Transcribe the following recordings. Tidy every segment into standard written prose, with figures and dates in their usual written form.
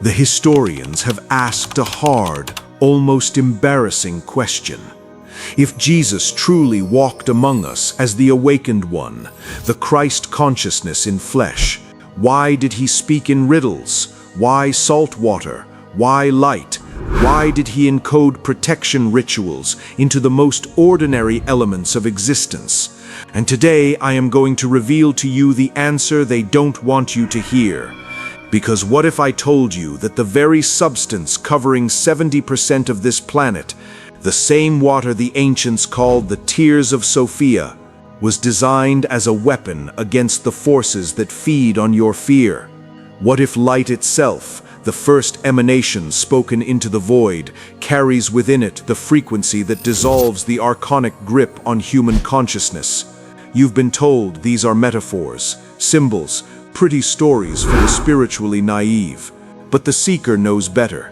The historians have asked a hard, almost embarrassing question. If Jesus truly walked among us as the awakened one, the Christ consciousness in flesh, why did he speak in riddles? Why saltwater? Why light? Why did he encode protection rituals into the most ordinary elements of existence? And today I am going to reveal to you the answer they don't want you to hear. Because what if I told you that the very substance covering 70% of this planet, the same water the ancients called the tears of Sophia, was designed as a weapon against the forces that feed on your fear? What if light itself, the first emanation spoken into the void, carries within it the frequency that dissolves the archonic grip on human consciousness? You've been told these are metaphors, symbols, pretty stories for the spiritually naive. But the seeker knows better.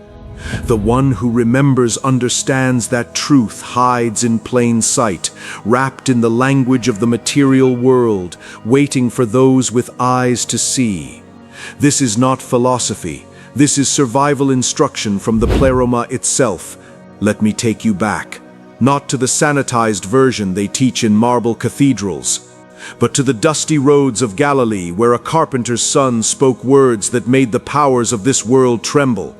The one who remembers understands that truth hides in plain sight, wrapped in the language of the material world, waiting for those with eyes to see. This is not philosophy. This is survival instruction from the pleroma itself. Let me take you back, not to the sanitized version they teach in marble cathedrals, but to the dusty roads of Galilee where a carpenter's son spoke words that made the powers of this world tremble.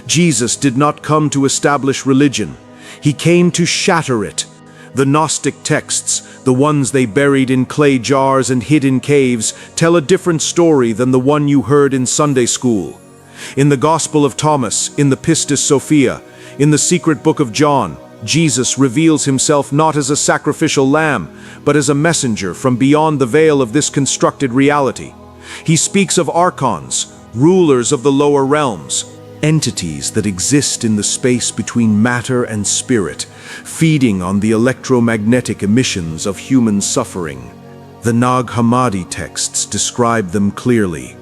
Jesus did not come to establish religion. He came to shatter it. The Gnostic texts, the ones they buried in clay jars and hid in caves, tell a different story than the one you heard in Sunday school. In the Gospel of Thomas, in the Pistis Sophia, in the secret book of John, Jesus reveals himself not as a sacrificial lamb, but as a messenger from beyond the veil of this constructed reality. He speaks of Archons, rulers of the lower realms, entities that exist in the space between matter and spirit, feeding on the electromagnetic emissions of human suffering. The Nag Hammadi texts describe them clearly.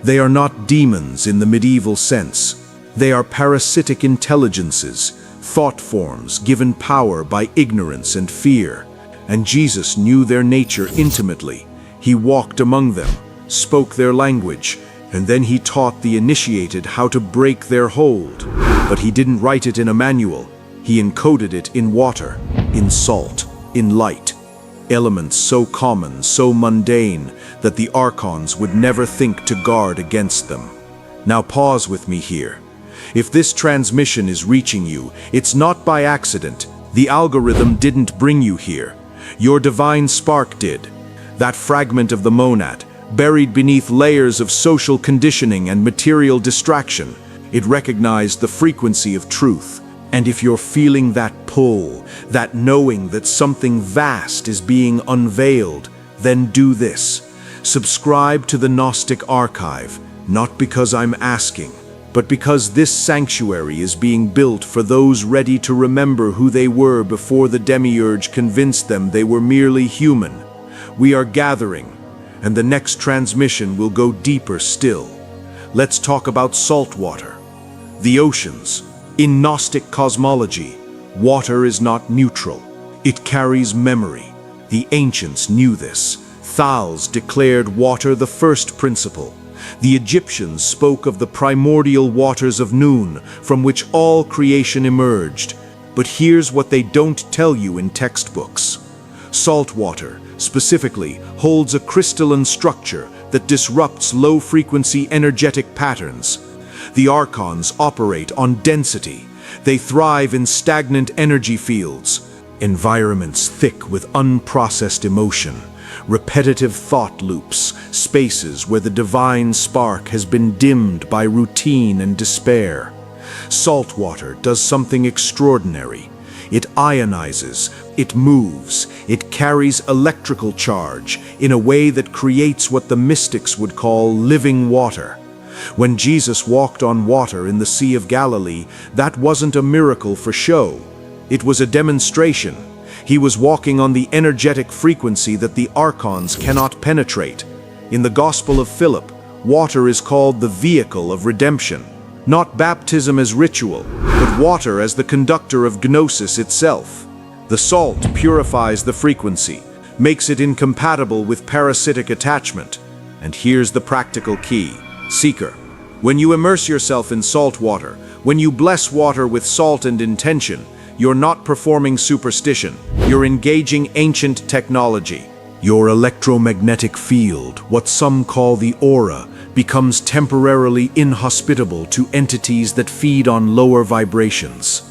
They are not demons in the medieval sense. They are parasitic intelligences, thought forms given power by ignorance and fear. And Jesus knew their nature intimately. He walked among them, spoke their language, and then he taught the initiated how to break their hold. But he didn't write it in a manual. He encoded it in water, in salt, in light. Elements so common, so mundane, that the Archons would never think to guard against them. Now pause with me here. If this transmission is reaching you, it's not by accident. The algorithm didn't bring you here. Your divine spark did. That fragment of the monad, buried beneath layers of social conditioning and material distraction, it recognized the frequency of truth. And if you're feeling that pull, that knowing that something vast is being unveiled, then do this. Subscribe to the Gnostic Archive, not because I'm asking, but because this sanctuary is being built for those ready to remember who they were before the demiurge convinced them they were merely human. We are gathering, and the next transmission will go deeper still. Let's talk about saltwater. The oceans. In Gnostic cosmology, water is not neutral. It carries memory. The ancients knew this. Thales declared water the first principle. The Egyptians spoke of the primordial waters of noon, from which all creation emerged. But here's what they don't tell you in textbooks. Saltwater, specifically, holds a crystalline structure that disrupts low-frequency energetic patterns. The Archons operate on density. They thrive in stagnant energy fields, environments thick with unprocessed emotion, repetitive thought loops, spaces where the divine spark has been dimmed by routine and despair. Saltwater does something extraordinary. It ionizes, it moves, it carries electrical charge in a way that creates what the mystics would call living water. When Jesus walked on water in the Sea of Galilee, that wasn't a miracle for show. It was a demonstration. He was walking on the energetic frequency that the Archons cannot penetrate. In the Gospel of Philip, water is called the vehicle of redemption. Not baptism as ritual, but water as the conductor of Gnosis itself. The salt purifies the frequency, makes it incompatible with parasitic attachment. And here's the practical key. Seeker, When you immerse yourself in salt water, when you bless water with salt and intention, you're not performing superstition, you're engaging ancient technology. Your electromagnetic field, what some call the aura, becomes temporarily inhospitable to entities that feed on lower vibrations.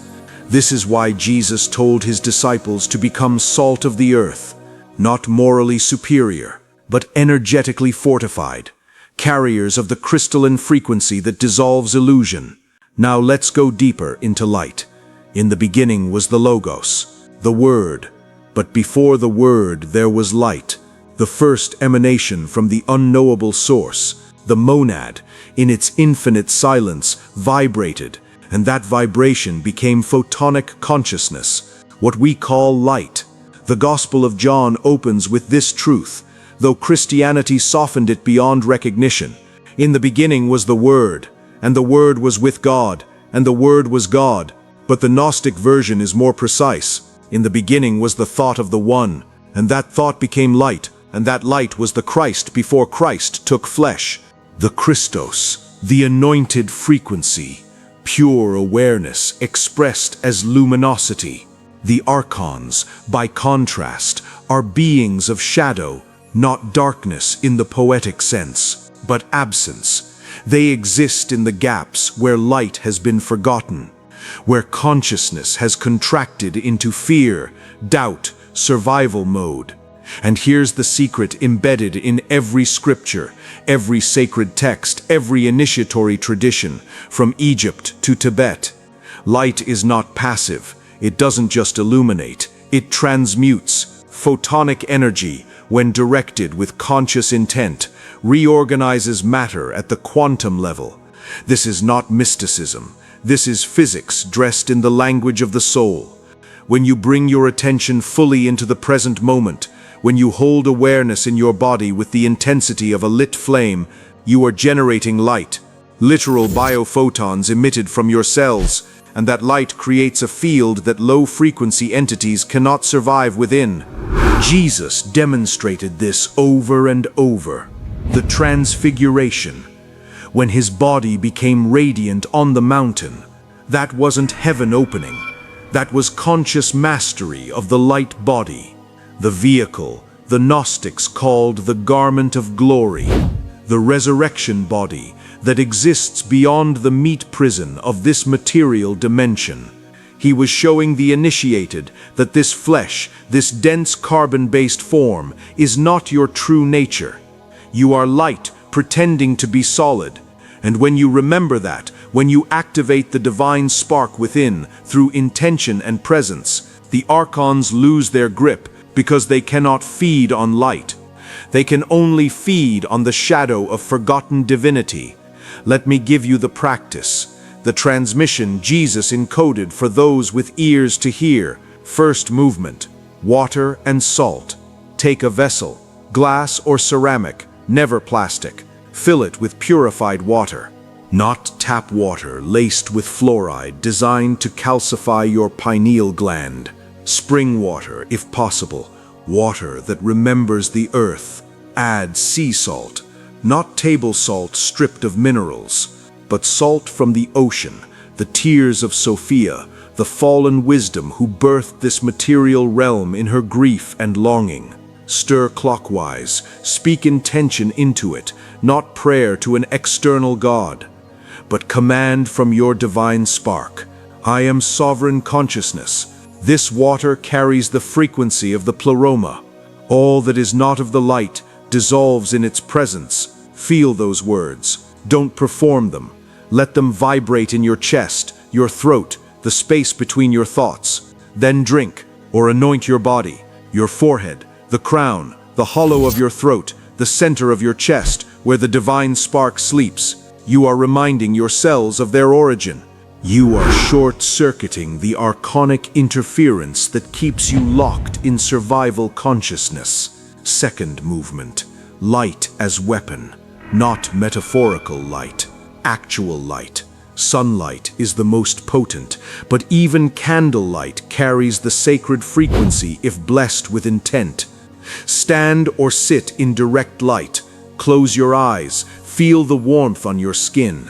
This is why Jesus told his disciples to become salt of the earth, not morally superior, but energetically fortified, carriers of the crystalline frequency that dissolves illusion. Now let's go deeper into light. In the beginning was the Logos, the Word, but before the Word there was light, the first emanation from the unknowable source. The monad, in its infinite silence, vibrated, and that vibration became photonic consciousness, what we call light. The Gospel of John opens with this truth, though Christianity softened it beyond recognition. In the beginning was the Word, and the Word was with God, and the Word was God. But the Gnostic version is more precise. In the beginning was the thought of the One, and that thought became light, and that light was the Christ before Christ took flesh. The Christos, the anointed frequency, pure awareness expressed as luminosity. The Archons, by contrast, are beings of shadow, not darkness in the poetic sense, but absence. They exist in the gaps where light has been forgotten, where consciousness has contracted into fear, doubt, survival mode. And here's the secret embedded in every scripture, every sacred text, every initiatory tradition, from Egypt to Tibet. Light is not passive. It doesn't just illuminate. It transmutes. Photonic energy, when directed with conscious intent, reorganizes matter at the quantum level. This is not mysticism. This is physics dressed in the language of the soul. When you bring your attention fully into the present moment, when you hold awareness in your body with the intensity of a lit flame, you are generating light, literal biophotons emitted from your cells, and that light creates a field that low-frequency entities cannot survive within. Jesus demonstrated this over and over. The Transfiguration, when his body became radiant on the mountain, that wasn't heaven opening. That was conscious mastery of the light body. The vehicle, the Gnostics called the garment of glory, the resurrection body that exists beyond the meat prison of this material dimension. He was showing the initiated that this flesh, this dense carbon-based form, is not your true nature. You are light pretending to be solid. And when you remember that, when you activate the divine spark within through intention and presence, the Archons lose their grip because they cannot feed on light. They can only feed on the shadow of forgotten divinity. Let me give you the practice, the transmission Jesus encoded for those with ears to hear. First movement, water and salt. Take a vessel, glass or ceramic, never plastic. Fill it with purified water, not tap water laced with fluoride designed to calcify your pineal gland. Spring water, if possible, water that remembers the earth. Add sea salt, not table salt stripped of minerals, but salt from the ocean, the tears of Sophia, the fallen wisdom who birthed this material realm in her grief and longing. Stir clockwise, speak intention into it, not prayer to an external God, but command from your divine spark. I am sovereign consciousness. This water carries the frequency of the pleroma. All that is not of the light dissolves in its presence. Feel those words. Don't perform them. Let them vibrate in your chest, your throat, the space between your thoughts. Then drink, or anoint your body, your forehead, the crown, the hollow of your throat, the center of your chest, where the divine spark sleeps. You are reminding your cells of their origin. You are short-circuiting the archonic interference that keeps you locked in survival consciousness. Second movement, light as weapon, not metaphorical light, actual light. Sunlight is the most potent, but even candlelight carries the sacred frequency if blessed with intent. Stand or sit in direct light. Close your eyes. Feel the warmth on your skin.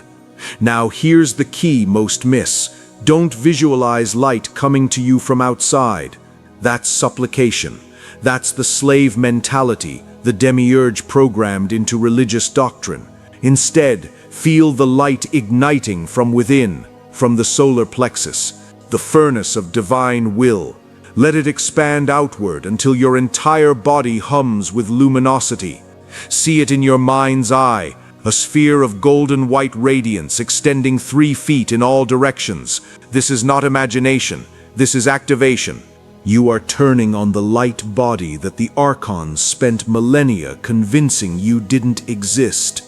Now here's the key most miss. Don't visualize light coming to you from outside. That's supplication. That's the slave mentality, the demiurge programmed into religious doctrine. Instead, feel the light igniting from within, from the solar plexus, the furnace of divine will. Let it expand outward until your entire body hums with luminosity. See it in your mind's eye, a sphere of golden white radiance extending 3 feet in all directions. This is not imagination, this is activation. You are turning on the light body that the Archons spent millennia convincing you didn't exist.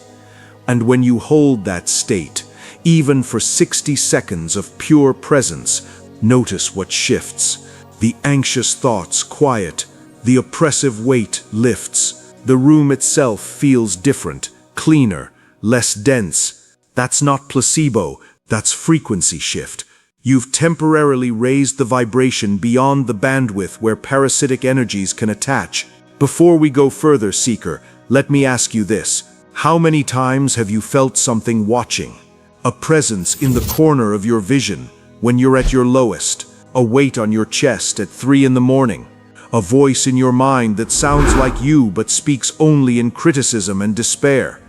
And when you hold that state, even for 60 seconds of pure presence, notice what shifts. The anxious thoughts quiet, the oppressive weight lifts, the room itself feels different, cleaner, less dense. That's not placebo, that's frequency shift. You've temporarily raised the vibration beyond the bandwidth where parasitic energies can attach. Before we go further, Seeker, let me ask you this. How many times have you felt something watching? A presence in the corner of your vision when you're at your lowest? A weight on your chest at 3 in the morning? A voice in your mind that sounds like you but speaks only in criticism and despair?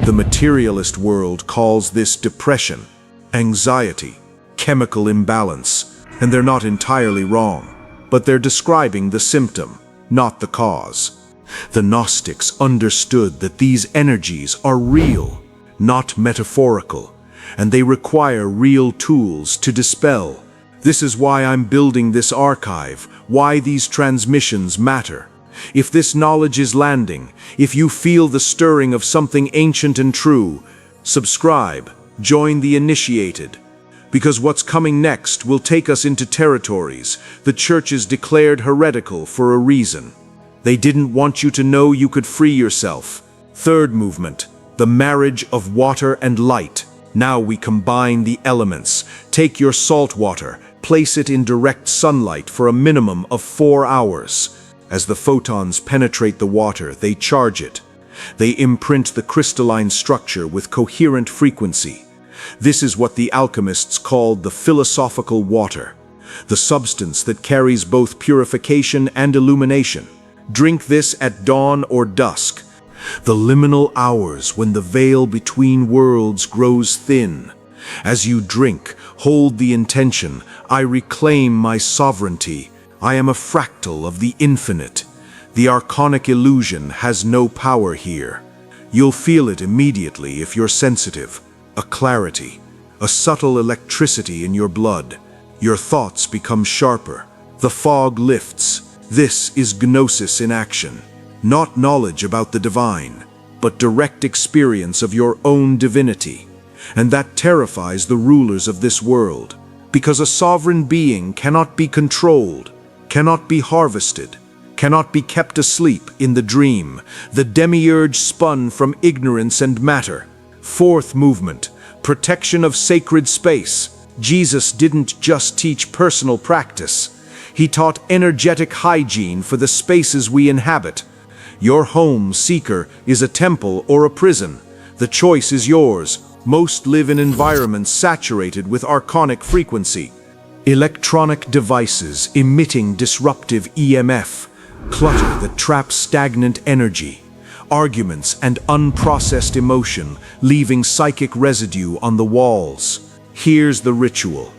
The materialist world calls this depression, anxiety, chemical imbalance, and they're not entirely wrong, but they're describing the symptom, not the cause. The Gnostics understood that these energies are real, not metaphorical, and they require real tools to dispel. This is why I'm building this archive, why these transmissions matter. If this knowledge is landing, if you feel the stirring of something ancient and true, subscribe, join the initiated. Because what's coming next will take us into territories the churches declared heretical for a reason. They didn't want you to know you could free yourself. Third movement, the marriage of water and light. Now we combine the elements. Take your saltwater, place it in direct sunlight for a minimum of 4 hours. As the photons penetrate the water, they charge it. They imprint the crystalline structure with coherent frequency. This is what the alchemists called the philosophical water, the substance that carries both purification and illumination. Drink this at dawn or dusk, the liminal hours when the veil between worlds grows thin. As you drink, hold the intention, I reclaim my sovereignty. I am a fractal of the infinite. The archonic illusion has no power here. You'll feel it immediately if you're sensitive. A clarity, a subtle electricity in your blood. Your thoughts become sharper. The fog lifts. This is Gnosis in action. Not knowledge about the divine, but direct experience of your own divinity. And that terrifies the rulers of this world, because a sovereign being cannot be controlled, cannot be harvested, cannot be kept asleep in the dream, the demiurge spun from ignorance and matter. Fourth movement, protection of sacred space. Jesus didn't just teach personal practice. He taught energetic hygiene for the spaces we inhabit. Your home, Seeker, is a temple or a prison. The choice is yours. Most live in environments saturated with archonic frequency. Electronic devices emitting disruptive EMF, clutter that traps stagnant energy, arguments and unprocessed emotion leaving psychic residue on the walls. Here's the ritual.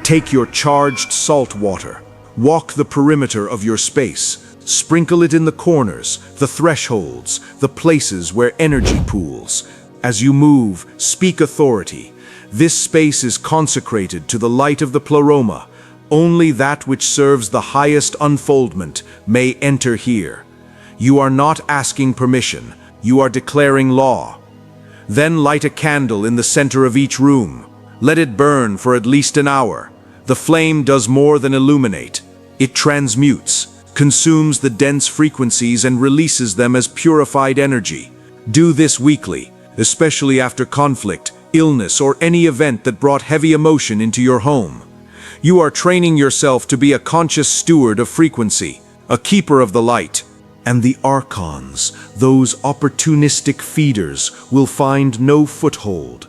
Take your charged salt water, walk the perimeter of your space, sprinkle it in the corners, the thresholds, the places where energy pools. As you move, speak authority. This space is consecrated to the light of the pleroma. Only that which serves the highest unfoldment may enter here. You are not asking permission, you are declaring law. Then light a candle in the center of each room. Let it burn for at least an hour. The flame does more than illuminate. It transmutes, consumes the dense frequencies and releases them as purified energy. Do this weekly, especially after conflict, illness, or any event that brought heavy emotion into your home. You are training yourself to be a conscious steward of frequency, a keeper of the light. And the Archons, those opportunistic feeders, will find no foothold.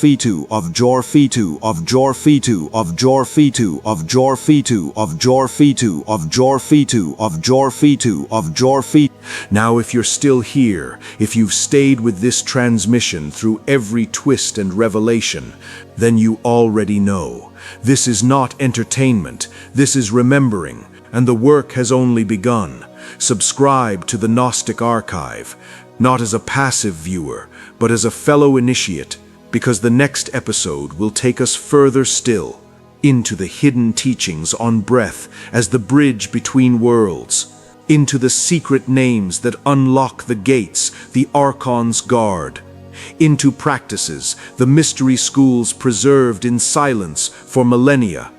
Jorfitu, of Jorfitu, of Jorfitu, of Jorfitu, of Jorfitu, of Jorfitu, of Jorfitu, of Jorfitu, of Jorfitu. Now if you're still here, if you've stayed with this transmission through every twist and revelation, then you already know. This is not entertainment, this is remembering, and the work has only begun. Subscribe to the Gnostic Archive, not as a passive viewer, but as a fellow initiate, because the next episode will take us further still, into the hidden teachings on breath as the bridge between worlds, into the secret names that unlock the gates the Archons guard, into practices the mystery schools preserved in silence for millennia.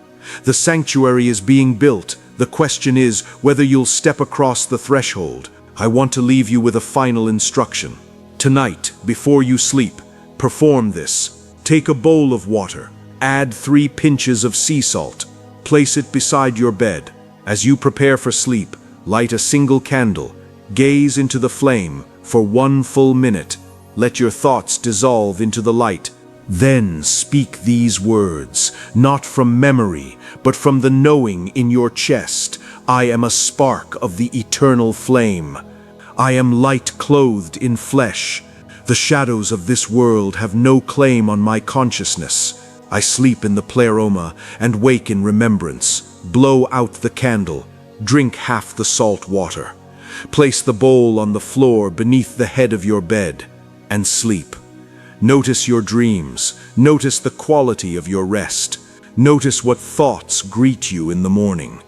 The sanctuary is being built. The question is whether you'll step across the threshold. I want to leave you with a final instruction. Tonight, before you sleep, perform this. Take a bowl of water, add 3 pinches of sea salt, place it beside your bed. As you prepare for sleep, light a single candle, gaze into the flame for 1 full minute. Let your thoughts dissolve into the light. Then speak these words, not from memory, but from the knowing in your chest. I am a spark of the eternal flame. I am light clothed in flesh. The shadows of this world have no claim on my consciousness. I sleep in the pleroma and wake in remembrance. Blow out the candle. Drink half the salt water. Place the bowl on the floor beneath the head of your bed and sleep. Notice your dreams. Notice the quality of your rest. Notice what thoughts greet you in the morning.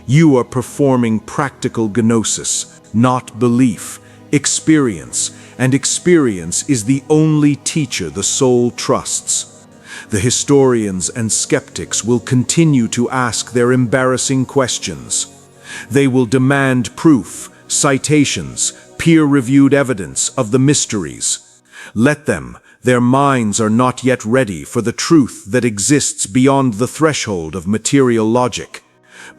You are performing practical gnosis, not belief, experience, and experience is the only teacher the soul trusts. The historians and skeptics will continue to ask their embarrassing questions. They will demand proof, citations, peer-reviewed evidence of the mysteries. Let them. Their minds are not yet ready for the truth that exists beyond the threshold of material logic.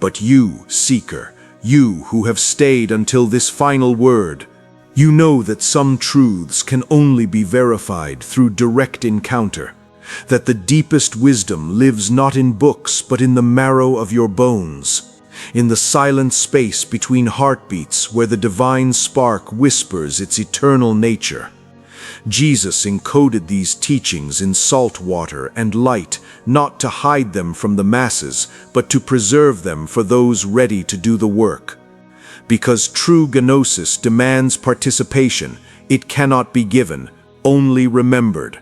But you, seeker, you who have stayed until this final word, you know that some truths can only be verified through direct encounter, that the deepest wisdom lives not in books but in the marrow of your bones, in the silent space between heartbeats where the divine spark whispers its eternal nature. Jesus encoded these teachings in saltwater and light, not to hide them from the masses, but to preserve them for those ready to do the work. Because true gnosis demands participation, it cannot be given, only remembered.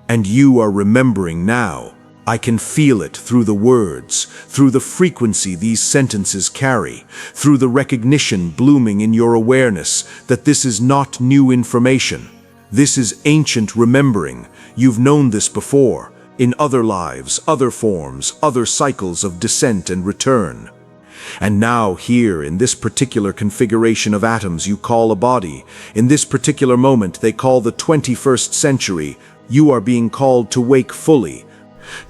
And you are remembering now. I can feel it through the words, through the frequency these sentences carry, through the recognition blooming in your awareness that this is not new information. This is ancient remembering. You've known this before, in other lives, other forms, other cycles of descent and return. And now here, in this particular configuration of atoms you call a body, in this particular moment they call the 21st century, you are being called to wake fully,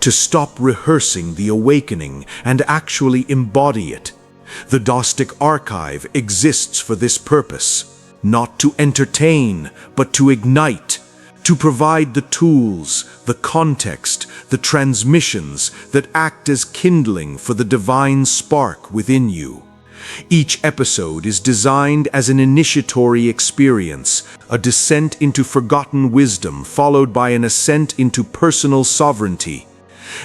to stop rehearsing the awakening and actually embody it. The Gnostic Archive exists for this purpose. Not to entertain, but to ignite, to provide the tools, the context, the transmissions that act as kindling for the divine spark within you. Each episode is designed as an initiatory experience, a descent into forgotten wisdom followed by an ascent into personal sovereignty.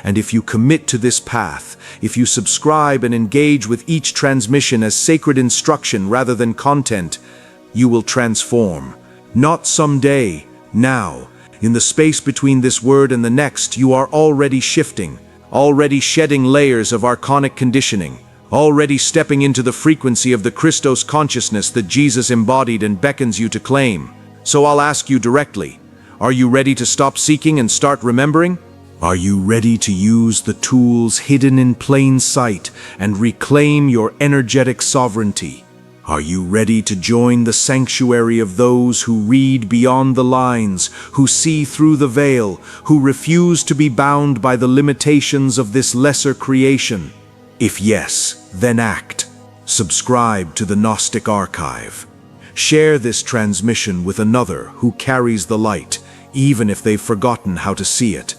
And if you commit to this path, if you subscribe and engage with each transmission as sacred instruction rather than content, you will transform. Not someday, now. In the space between this word and the next, you are already shifting, already shedding layers of archonic conditioning, already stepping into the frequency of the Christos consciousness that Jesus embodied and beckons you to claim. So I'll ask you directly, are you ready to stop seeking and start remembering? Are you ready to use the tools hidden in plain sight and reclaim your energetic sovereignty? Are you ready to join the sanctuary of those who read beyond the lines, who see through the veil, who refuse to be bound by the limitations of this lesser creation? If yes, then act. Subscribe to the Gnostic Archive. Share this transmission with another who carries the light, even if they've forgotten how to see it.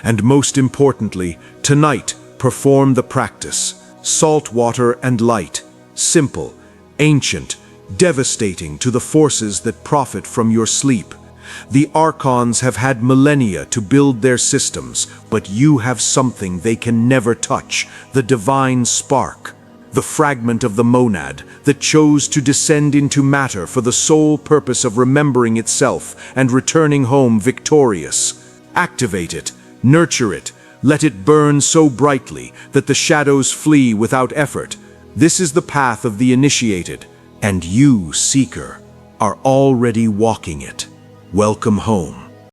And most importantly, tonight, perform the practice. Saltwater and light. Simple, ancient, devastating to the forces that profit from your sleep. The Archons have had millennia to build their systems, but you have something they can never touch, the divine spark. The fragment of the monad that chose to descend into matter for the sole purpose of remembering itself and returning home victorious. Activate it, nurture it, let it burn so brightly that the shadows flee without effort. This is the path of the initiated, and you, seeker, are already walking it. Welcome home.